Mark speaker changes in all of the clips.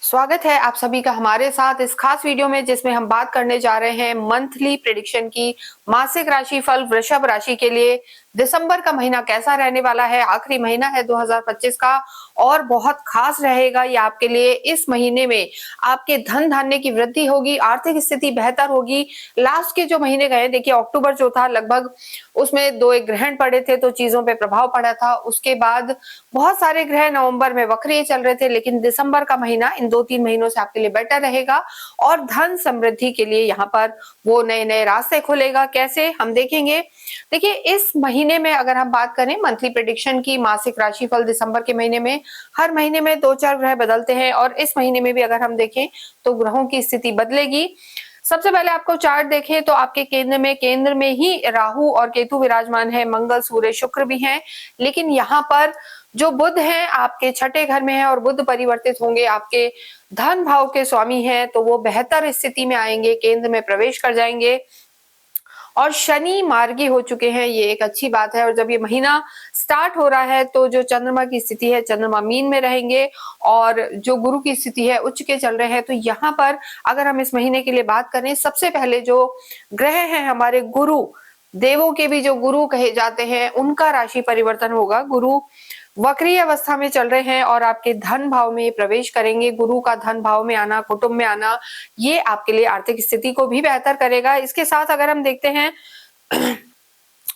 Speaker 1: स्वागत है आप सभी का हमारे साथ इस खास वीडियो में, जिसमें हम बात करने जा रहे हैं मंथली प्रेडिक्शन की। मासिक राशिफल वृषभ राशि के लिए दिसंबर का महीना कैसा रहने वाला है। आखिरी महीना है 2025 का और बहुत खास रहेगा ये आपके लिए। इस महीने में आपके धन धान्य की वृद्धि होगी, आर्थिक स्थिति बेहतर होगी। लास्ट के जो महीने गए, देखिए अक्टूबर जो था लगभग उसमें 2 एक ग्रहण पड़े थे तो चीजों पे प्रभाव पड़ा था। उसके बाद बहुत सारे ग्रह नवंबर में वक्रीय चल रहे थे, लेकिन दिसंबर का महीना इन 2-3 महीनों से आपके लिए बेटर रहेगा और धन समृद्धि के लिए यहाँ पर वो नए नए रास्ते खुलेगा। कैसे हम देखेंगे, देखिए इस महीने में अगर हम बात करें मंथली प्रेडिक्शन की, मासिक राशिफल दिसंबर के महीने में हर महीने में 2-4 ग्रह बदलते हैं और इस महीने में भी अगर हम देखें तो ग्रहों की स्थिति बदलेगी। सबसे पहले आपको चार्ट देखें तो आपके केंद्र में ही राहु और केतु विराजमान है, मंगल सूर्य शुक्र भी हैं, लेकिन यहाँ पर जो बुध हैं आपके छठे घर में है और बुध परिवर्तित होंगे, आपके धन भाव के स्वामी हैं, तो वो बेहतर स्थिति में आएंगे, केंद्र में प्रवेश कर जाएंगे और शनि मार्गी हो चुके हैं। ये एक अच्छी बात है। और जब ये महीना स्टार्ट हो रहा है तो जो चंद्रमा की स्थिति है, चंद्रमा मीन में रहेंगे और जो गुरु की स्थिति है उच्च के चल रहे हैं। तो यहाँ पर अगर हम इस महीने के लिए बात करें, सबसे पहले जो ग्रह हैं हमारे गुरु, देवों के भी जो गुरु कहे जाते हैं, उनका राशि परिवर्तन होगा। गुरु वक्रीय अवस्था में चल रहे हैं और आपके धन भाव में प्रवेश करेंगे। गुरु का धन भाव में आना, कुटुंब में आना, ये आपके लिए आर्थिक स्थिति को भी बेहतर करेगा। इसके साथ अगर हम देखते हैं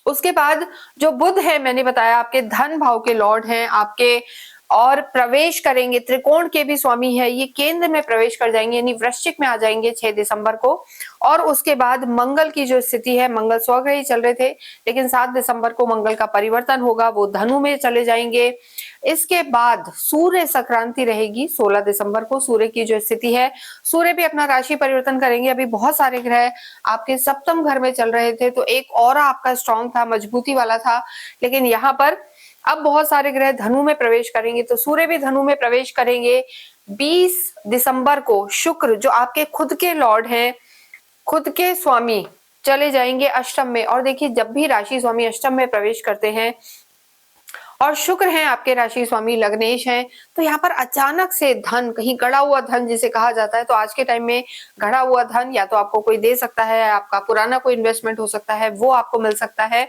Speaker 1: उसके बाद जो बुध है, मैंने बताया आपके धन भाव के लॉर्ड हैं आपके, और प्रवेश करेंगे, त्रिकोण के भी स्वामी है, ये केंद्र में प्रवेश कर जाएंगे, यानी वृश्चिक में आ जाएंगे 6 दिसंबर को। और उसके बाद मंगल की जो स्थिति है, मंगल स्वग्रही चल रहे थे, लेकिन 7 दिसंबर को मंगल का परिवर्तन होगा, वो धनु में चले जाएंगे। इसके बाद सूर्य संक्रांति रहेगी 16 दिसंबर को। सूर्य की जो स्थिति है, सूर्य भी अपना राशि परिवर्तन करेंगे। अभी बहुत सारे ग्रह आपके सप्तम घर में चल रहे थे तो एक ऑरा आपका स्ट्रॉन्ग था, मजबूती वाला था, लेकिन यहाँ पर अब बहुत सारे ग्रह धनु में प्रवेश करेंगे, तो सूर्य भी धनु में प्रवेश करेंगे। 20 दिसंबर को शुक्र जो आपके खुद के लॉर्ड हैं, खुद के स्वामी, चले जाएंगे अष्टम में। और देखिए जब भी राशि स्वामी अष्टम में प्रवेश करते हैं और शुक्र हैं आपके राशि स्वामी लग्नेश हैं, तो यहाँ पर अचानक से धन, कहीं गड़ा हुआ धन जिसे कहा जाता है, तो आज के टाइम में गड़ा हुआ धन या तो आपको कोई दे सकता है, आपका पुराना कोई इन्वेस्टमेंट हो सकता है, वो आपको मिल सकता है।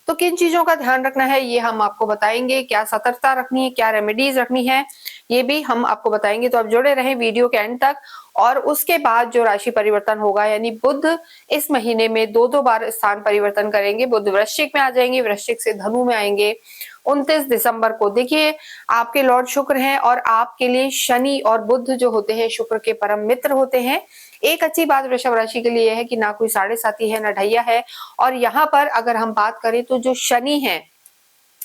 Speaker 1: तो किन चीजों का ध्यान रखना है ये हम आपको बताएंगे, क्या सतर्कता रखनी है, क्या रेमेडीज रखनी है, ये भी हम आपको बताएंगे। तो आप जुड़े रहें वीडियो के एंड तक। और उसके बाद जो राशि परिवर्तन होगा, यानी बुध इस महीने में 2-2 बार स्थान परिवर्तन करेंगे। बुध वृश्चिक में आ जाएंगे, वृश्चिक से धनु में आएंगे 29 दिसंबर को। देखिए आपके लॉर्ड शुक्र हैं और आपके लिए शनि और बुध जो होते हैं शुक्र के परम मित्र होते हैं। एक अच्छी बात वृषभ राशि के लिए है कि ना कोई साढ़े साथी है, ना ढैया है। और यहाँ पर अगर हम बात करें तो जो शनि है,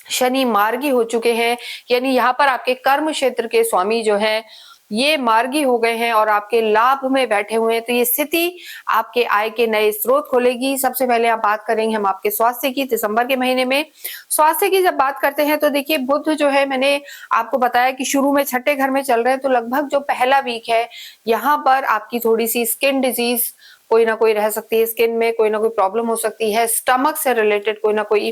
Speaker 1: शनि मार्गी हो चुके हैं, यानी यहाँ पर आपके कर्म क्षेत्र के स्वामी जो है ये मार्गी हो गए हैं और आपके लाभ में बैठे हुए हैं। तो ये स्थिति आपके आय के नए स्रोत खोलेगी। सबसे पहले आप बात करेंगे हम आपके स्वास्थ्य की। दिसंबर के महीने में स्वास्थ्य की जब बात करते हैं तो देखिए बुध जो है, मैंने आपको बताया कि शुरू में छठे घर में चल रहे हैं, तो लगभग जो पहला वीक है यहाँ पर आपकी थोड़ी सी स्किन डिजीज कोई ना कोई रह सकती है, स्किन में कोई ना कोई प्रॉब्लम हो सकती है, स्टमक से रिलेटेड कोई ना कोई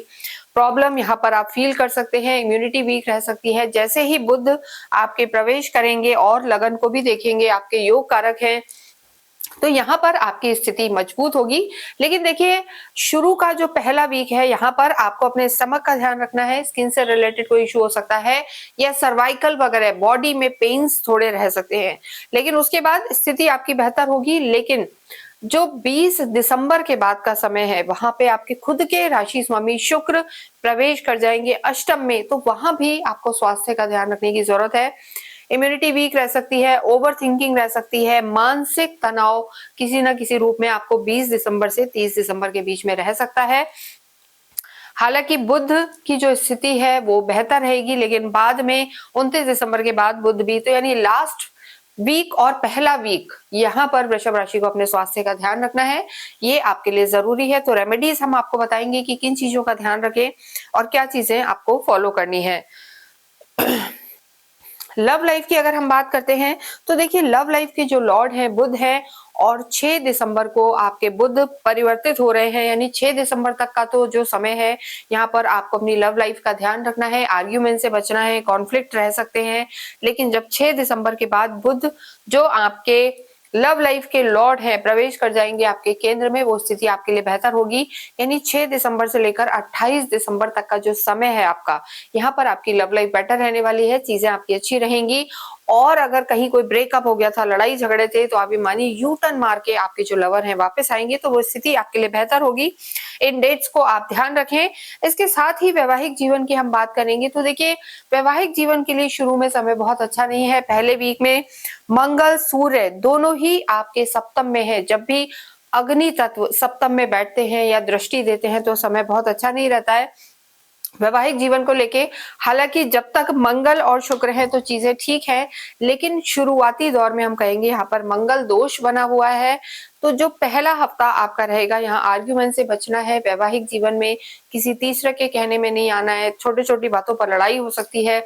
Speaker 1: प्रॉब्लम यहाँ पर आप फील कर सकते हैं, इम्यूनिटी वीक रह सकती है। जैसे ही बुध आपके प्रवेश करेंगे और लगन को भी देखेंगे, आपके योग कारक हैं, तो यहाँ पर आपकी स्थिति मजबूत होगी। लेकिन देखिए शुरू का जो पहला वीक है यहाँ पर आपको अपने स्टमक का ध्यान रखना है, स्किन से रिलेटेड कोई इशू हो सकता है या सर्वाइकल वगैरह बॉडी में पेन्स थोड़े रह सकते हैं, लेकिन उसके बाद स्थिति आपकी बेहतर होगी। लेकिन जो 20 दिसंबर के बाद का समय है, वहां पे आपके खुद के राशि स्वामी शुक्र प्रवेश कर जाएंगे अष्टम में, तो वहां भी आपको स्वास्थ्य का ध्यान रखने की जरूरत है। इम्यूनिटी वीक रह सकती है, ओवर थिंकिंग रह सकती है, मानसिक तनाव किसी ना किसी रूप में आपको 20 दिसंबर से 30 दिसंबर के बीच में रह सकता है। हालांकि बुध की जो स्थिति है वो बेहतर रहेगी, लेकिन बाद में 29 दिसंबर के बाद बुध भी, तो यानी लास्ट वीक और पहला वीक यहाँ पर वृषभ राशि को अपने स्वास्थ्य का ध्यान रखना है, ये आपके लिए जरूरी है। तो रेमेडीज हम आपको बताएंगे कि किन चीजों का ध्यान रखें और क्या चीजें आपको फॉलो करनी है। लव लाइफ की अगर हम बात करते हैं तो देखिए लव लाइफ के जो लॉर्ड हैं बुध है और 6 दिसंबर को आपके बुध परिवर्तित हो रहे हैं, यानी 6 दिसंबर तक का तो जो समय है यहाँ पर आपको अपनी लव लाइफ का ध्यान रखना है, आर्ग्यूमेंट से बचना है, कॉन्फ्लिक्ट रह सकते हैं। लेकिन जब 6 दिसंबर के बाद बुध जो आपके लव लाइफ के लॉर्ड है प्रवेश कर जाएंगे आपके केंद्र में, वो स्थिति आपके लिए बेहतर होगी। यानी 6 दिसंबर से लेकर 28 दिसंबर तक का जो समय है आपका, यहाँ पर आपकी लव लाइफ बेटर रहने वाली है, चीजें आपकी अच्छी रहेंगी। और अगर कहीं कोई ब्रेकअप हो गया था, लड़ाई झगड़े थे, तो आप ये मानिए यू टर्न मार के आपके जो लवर हैं वापस आएंगे, तो वो स्थिति आपके लिए बेहतर होगी। इन डेट्स को आप ध्यान रखें। इसके साथ ही वैवाहिक जीवन की हम बात करेंगे तो देखिए वैवाहिक जीवन के लिए शुरू में समय बहुत अच्छा नहीं है। पहले वीक में मंगल सूर्य दोनों ही आपके सप्तम में है। जब भी अग्नि तत्व सप्तम में बैठते हैं या दृष्टि देते हैं तो समय बहुत अच्छा नहीं रहता है वैवाहिक जीवन को लेके। हालांकि जब तक मंगल और शुक्र है तो चीजें ठीक है, लेकिन शुरुआती दौर में हम कहेंगे यहाँ पर मंगल दोष बना हुआ है। तो जो पहला हफ्ता आपका रहेगा, यहाँ आर्ग्यूमेंट से बचना है, वैवाहिक जीवन में किसी तीसरे के कहने में नहीं आना है, छोटी छोटी बातों पर लड़ाई हो सकती है।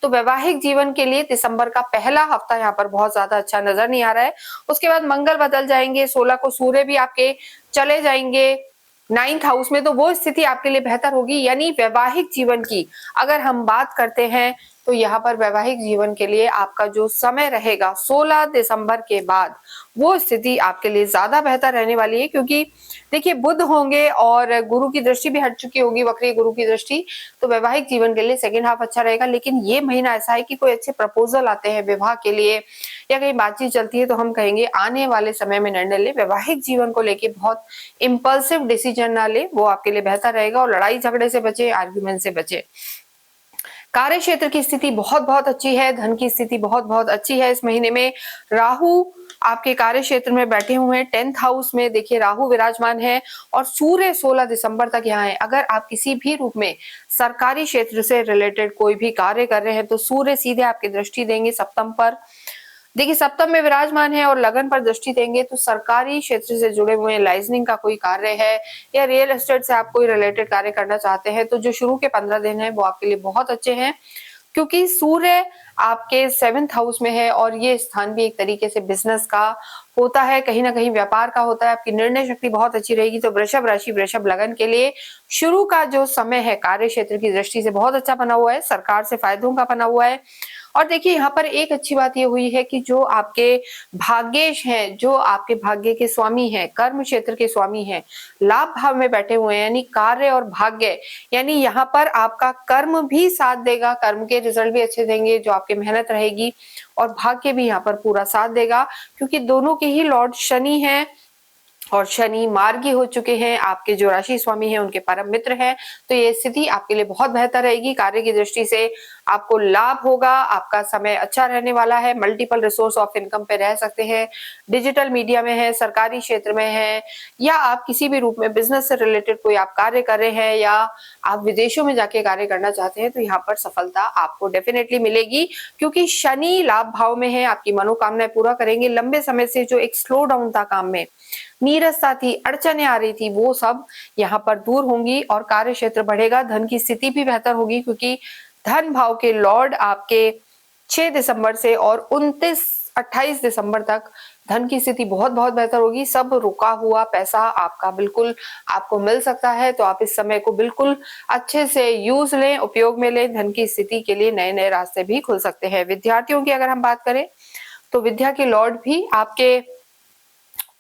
Speaker 1: तो वैवाहिक जीवन के लिए दिसंबर का पहला हफ्ता यहाँ पर बहुत ज्यादा अच्छा नजर नहीं आ रहा है। उसके बाद मंगल बदल जाएंगे, 16 को सूर्य भी आपके चले जाएंगे 9th हाउस में, तो वो स्थिति आपके लिए बेहतर होगी। यानी वैवाहिक जीवन की अगर हम बात करते हैं तो यहाँ पर वैवाहिक जीवन के लिए आपका जो समय रहेगा 16 दिसंबर के बाद, वो स्थिति आपके लिए ज्यादा बेहतर रहने वाली है। क्योंकि देखिए बुध होंगे और गुरु की दृष्टि भी हट चुकी होगी, वक्री गुरु की दृष्टि, तो वैवाहिक जीवन के लिए सेकेंड हाफ अच्छा रहेगा। लेकिन ये महीना ऐसा है कि कोई अच्छे प्रपोजल आते हैं विवाह के लिए या कहीं बातचीत चलती है तो हम कहेंगे आने वाले समय में निर्णय ले। वैवाहिक जीवन को लेके बहुत इम्पल्सिव डिसीजन ना ले, वो आपके लिए बेहतर रहेगा। और लड़ाई झगड़े से बचे, आर्ग्यूमेंट से बचे। कार्य क्षेत्र की स्थिति बहुत बहुत अच्छी है, धन की स्थिति बहुत बहुत अच्छी है। इस महीने में राहु आपके कार्य क्षेत्र में बैठे हुए हैं, 10th हाउस में देखिए राहु विराजमान है और सूर्य 16 दिसंबर तक यहाँ है। अगर आप किसी भी रूप में सरकारी क्षेत्र से रिलेटेड कोई भी कार्य कर रहे हैं तो सूर्य सीधे आपकी दृष्टि देंगे सप्तम पर। देखिए सप्तम में विराजमान है और लगन पर दृष्टि देंगे, तो सरकारी क्षेत्र से जुड़े हुए लाइजनिंग का कोई कार्य है या रियल एस्टेट से आप कोई रिलेटेड कार्य करना चाहते हैं तो जो शुरू के 15 दिन है वो आपके लिए बहुत अच्छे हैं। क्योंकि सूर्य आपके 7th हाउस में है और ये स्थान भी एक तरीके से बिजनेस का होता है, कहीं ना कहीं व्यापार का होता है। आपकी निर्णय शक्ति बहुत अच्छी रहेगी। तो वृषभ राशि वृषभ लगन के लिए शुरू का जो समय है कार्य क्षेत्र की दृष्टि से बहुत अच्छा बना हुआ है, सरकार से फायदों का बना हुआ है। और देखिए यहाँ पर एक अच्छी बात ये हुई है कि जो आपके भाग्येश हैं, जो आपके भाग्य के स्वामी हैं, कर्म क्षेत्र के स्वामी हैं, लाभ भाव में बैठे हुए हैं, यानी कार्य और भाग्य, यानी यहाँ पर आपका कर्म भी साथ देगा, कर्म के रिजल्ट भी अच्छे देंगे जो आपकी मेहनत रहेगी, और भाग्य भी यहाँ पर पूरा साथ देगा। क्योंकि दोनों के ही लॉर्ड शनि हैं और शनि मार्गी हो चुके हैं, आपके जो राशि स्वामी हैं उनके परम मित्र हैं। तो ये स्थिति आपके लिए बहुत बेहतर रहेगी। कार्य की दृष्टि से आपको लाभ होगा, आपका समय अच्छा रहने वाला है, मल्टीपल रिसोर्स ऑफ इनकम पे रह सकते हैं, डिजिटल मीडिया में है, सरकारी क्षेत्र में है, या आप किसी भी रूप में बिजनेस से रिलेटेड कोई आप कार्य कर रहे हैं या आप विदेशों में जाके कार्य करना चाहते हैं तो यहाँ पर सफलता आपको डेफिनेटली मिलेगी। क्योंकि शनि लाभ भाव में है, आपकी मनोकामनाएं पूरा करेंगे। लंबे समय से जो एक स्लो डाउन था काम में, नीरसता थी, अड़चने आ रही थी, वो सब यहाँ पर दूर होंगी और कार्य क्षेत्र बढ़ेगा। धन की स्थिति भी बेहतर होगी क्योंकि धन भाव के लॉर्ड आपके 6 दिसंबर से और 28 दिसंबर तक धन की स्थिति बहुत बहुत बेहतर होगी। सब रुका हुआ पैसा आपका बिल्कुल आपको मिल सकता है। तो आप इस समय को बिल्कुल अच्छे से यूज लें, उपयोग में लें। धन की स्थिति के लिए नए नए रास्ते भी खुल सकते हैं। विद्यार्थियों की अगर हम बात करें तो विद्या के लॉर्ड भी आपके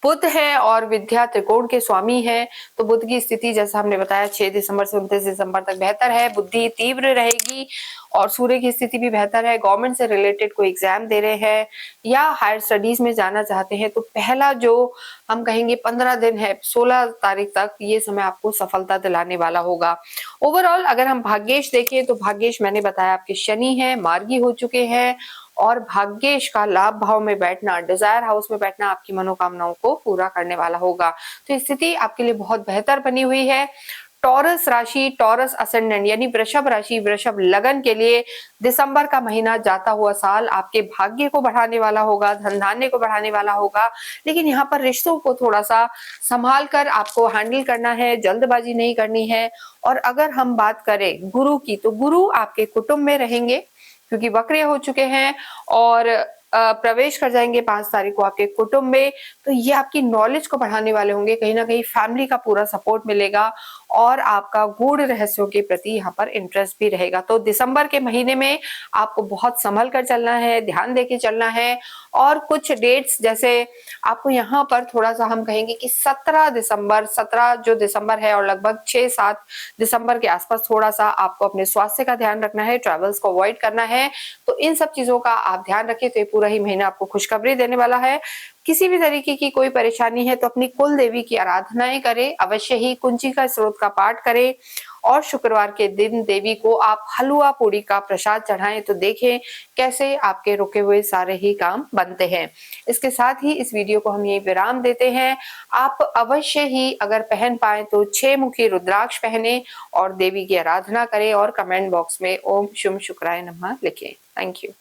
Speaker 1: बुध है और विद्या त्रिकोण के स्वामी है। तो बुध की स्थिति जैसा हमने बताया 6 दिसंबर से 29 दिसंबर तक बेहतर है, बुद्धि तीव्र रहेगी और सूर्य की स्थिति भी बेहतर है। गवर्नमेंट से रिलेटेड कोई एग्जाम दे रहे हैं या हायर स्टडीज में जाना चाहते हैं तो पहला जो हम कहेंगे 15 दिन है 16 तारीख तक, ये समय आपको सफलता दिलाने वाला होगा। ओवरऑल अगर हम भाग्येश देखें तो भाग्येश मैंने बताया आपके शनि है, मार्गी हो चुके हैं और भाग्येश का लाभ भाव में बैठना, डिजायर हाउस में बैठना आपकी मनोकामनाओं को पूरा करने वाला होगा। तो स्थिति आपके लिए बहुत बेहतर बनी हुई है। टॉरस राशि, टॉरस असेंडेंट यानी वृषभ राशि वृषभ लगन के लिए दिसंबर का महीना जाता हुआ साल आपके भाग्य को बढ़ाने वाला होगा, धन धान्य को बढ़ाने वाला होगा। लेकिन यहाँ पर रिश्तों को थोड़ा सा संभाल कर आपको हैंडल करना है, जल्दबाजी नहीं करनी है। और अगर हम बात करें गुरु की तो गुरु आपके कुटुंब में रहेंगे क्योंकि वक्र हो चुके हैं और प्रवेश कर जाएंगे 5 तारीख को आपके कुटुंब में, तो ये आपकी नॉलेज को बढ़ाने वाले होंगे। कहीं ना कहीं फैमिली का पूरा सपोर्ट मिलेगा और आपका गूढ़ रहस्यों के प्रति यहाँ पर इंटरेस्ट भी रहेगा। तो दिसंबर के महीने में आपको बहुत संभल कर चलना है, ध्यान देके चलना है। और कुछ डेट्स जैसे आपको यहाँ पर थोड़ा सा हम कहेंगे कि 17 जो दिसंबर है और लगभग 6-7 दिसंबर के आसपास थोड़ा सा आपको अपने स्वास्थ्य का ध्यान रखना है, ट्रेवल्स को अवॉइड करना है। तो इन सब चीजों का आप ध्यान रखिए, तो ये पूरा ही महीना आपको खुशखबरी देने वाला है। किसी भी तरीके की कोई परेशानी है तो अपनी कुल देवी की आराधनाएं करें, अवश्य ही कुंजिका स्त्रोत का पाठ करें और शुक्रवार के दिन देवी को आप हलवा पूड़ी का प्रसाद चढ़ाएं, तो देखें कैसे आपके रुके हुए सारे ही काम बनते हैं। इसके साथ ही इस वीडियो को हम यही विराम देते हैं। आप अवश्य ही अगर पहन पाए तो 6 मुखी रुद्राक्ष पहने और देवी की आराधना करें और कमेंट बॉक्स में ओम शुम शुक्राय नमः लिखें। Thank you.